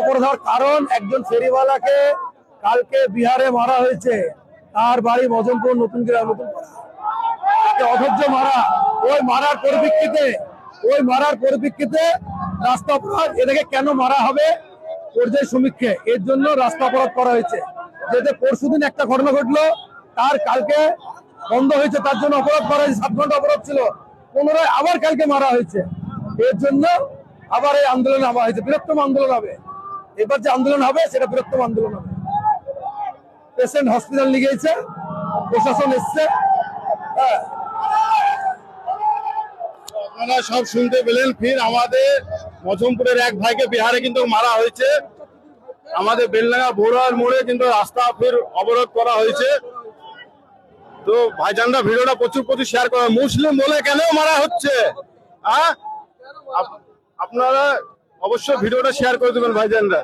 অপরাধের কারণ একজন ফেরিওয়ালাকে কালকে বিহারে মারা হয়েছে, তার বাড়ি মজমপুর নতুন গ্রাম নতুন তাকে অধৈর্য মারা। ওই মারার পরিপ্রেক্ষিতে রাস্তা অপরাধ। এটাকে কেন মারা হবে পর্যায় সমীক্ষা, এর জন্য রাস্তা অপরাধ করা হয়েছে। যেতে পরশুদিন একটা ঘটনা ঘটলো, তার কালকে বন্ধ হয়েছে, তার জন্য অপরাধ করা হয়েছে, 7 ঘন্টা অপরাধ ছিল, পুনরায় আবার কালকে মারা হয়েছে। এর জন্য আবার এই আন্দোলন নামা হয়েছে, বৃহত্তম আন্দোলন হবে। এবার যে আন্দোলন হবে সেটা বৃহত্তম আন্দোলন হবে। পেশেন্ট হসপিটাল নিয়ে গিয়েছে, প্রশাসন এসছে। হ্যাঁ, আপনারা সব শুনতে পেলেন। ফির আমাদের মজমপুরের এক ভাইকে বিহারে কিন্তু মারা হয়েছে। আমাদের বেলডাঙ্গা বড়ুয়ার মোড়ে কিন্তু রাস্তা ফির অবরোধ করা হয়েছে। তো ভাইজানরা ভিডিওটা প্রচুর শেয়ার করেন। মুসলিম বলে কেন মারা হচ্ছে, আপনারা অবশ্যই ভিডিওটা শেয়ার করে দেবেন ভাইজানরা।